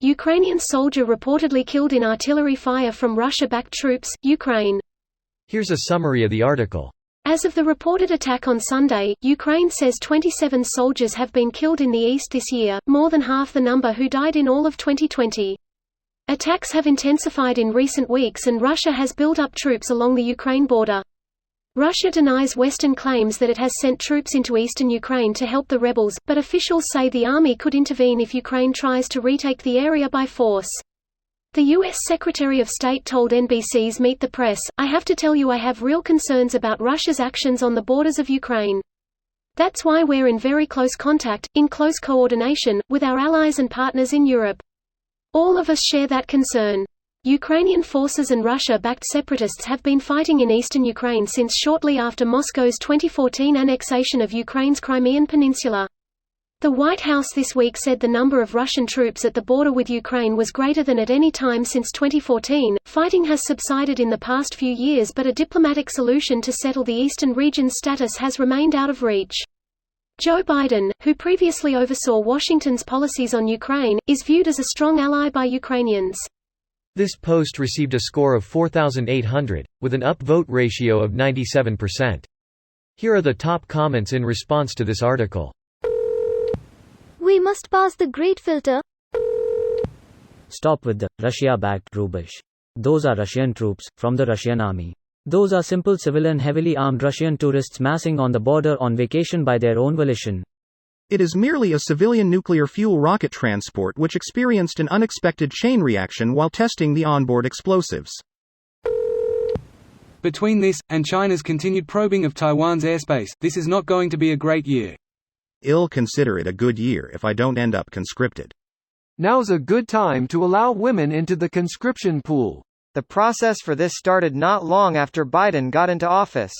Ukrainian soldier reportedly killed in artillery fire from Russia-backed troops, Ukraine. Here's a summary of the article. As of the reported attack on Sunday, Ukraine says 27 soldiers have been killed in the east this year, more than half the number who died in all of 2020. Attacks have intensified in recent weeks and Russia has built up troops along the Ukraine border. Russia denies Western claims that it has sent troops into eastern Ukraine to help the rebels, but officials say the army could intervene if Ukraine tries to retake the area by force. The U.S. Secretary of State told NBC's Meet the Press, "I have to tell you I have real concerns about Russia's actions on the borders of Ukraine. That's why we're in very close contact, in close coordination, with our allies and partners in Europe. All of us share that concern." Ukrainian forces and Russia-backed separatists have been fighting in eastern Ukraine since shortly after Moscow's 2014 annexation of Ukraine's Crimean Peninsula. The White House this week said the number of Russian troops at the border with Ukraine was greater than at any time since 2014. Fighting has subsided in the past few years, but a diplomatic solution to settle the eastern region's status has remained out of reach. Joe Biden, who previously oversaw Washington's policies on Ukraine, is viewed as a strong ally by Ukrainians. This post received a score of 4,800, with an upvote ratio of 97%. Here are the top comments in response to this article. We must pass the great filter. Stop with the Russia-backed rubbish. Those are Russian troops, from the Russian army. Those are simple civilian heavily armed Russian tourists massing on the border on vacation by their own volition. It is merely a civilian nuclear fuel rocket transport which experienced an unexpected chain reaction while testing the onboard explosives. Between this, and China's continued probing of Taiwan's airspace, this is not going to be a great year. I'll consider it a good year if I don't end up conscripted. Now's a good time to allow women into the conscription pool. The process for this started not long after Biden got into office.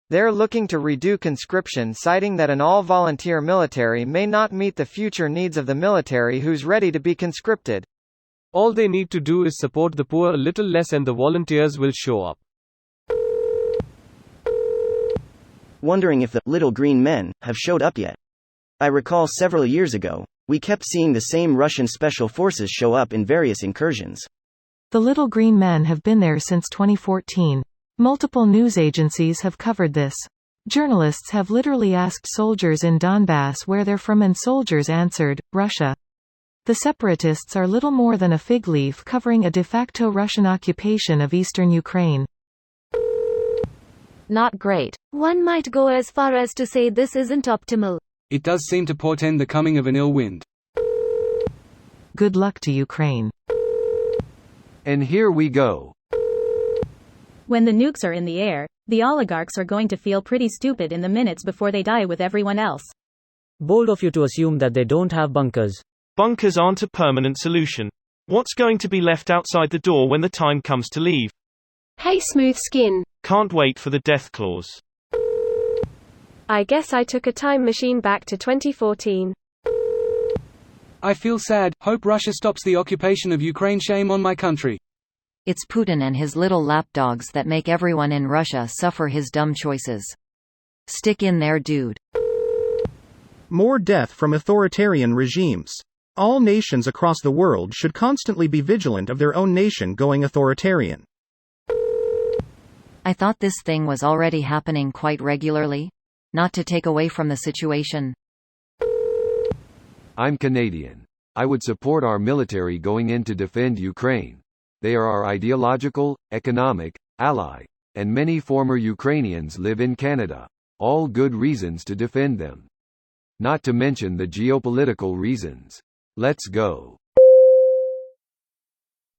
They're looking to redo conscription, citing that an all-volunteer military may not meet the future needs of the military who's ready to be conscripted. All they need to do is support the poor a little less and the volunteers will show up. Wondering if the little green men have showed up yet. I recall several years ago, we kept seeing the same Russian special forces show up in various incursions. The little green men have been there since 2014. Multiple news agencies have covered this. Journalists have literally asked soldiers in Donbass where they're from and soldiers answered, Russia. The separatists are little more than a fig leaf covering a de facto Russian occupation of eastern Ukraine. Not great. One might go as far as to say this isn't optimal. It does seem to portend the coming of an ill wind. Good luck to Ukraine. And here we go. When the nukes are in the air, the oligarchs are going to feel pretty stupid in the minutes before they die with everyone else. Bold of you to assume that they don't have bunkers. Bunkers aren't a permanent solution. What's going to be left outside the door when the time comes to leave? Hey smooth skin. Can't wait for the death clause. I guess I took a time machine back to 2014. I feel sad, hope Russia stops the occupation of Ukraine. Shame on my country. It's Putin and his little lapdogs that make everyone in Russia suffer his dumb choices. Stick in there, dude. More death from authoritarian regimes. All nations across the world should constantly be vigilant of their own nation going authoritarian. I thought this thing was already happening quite regularly. Not to take away from the situation. I'm Canadian. I would support our military going in to defend Ukraine. They are our ideological, economic ally, and many former Ukrainians live in Canada. All good reasons to defend them. Not to mention the geopolitical reasons. Let's go.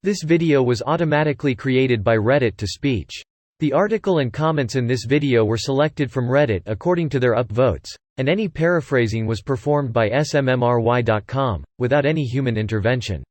This video was automatically created by Reddit to speech. The article and comments in this video were selected from Reddit according to their upvotes, and any paraphrasing was performed by smmry.com, without any human intervention.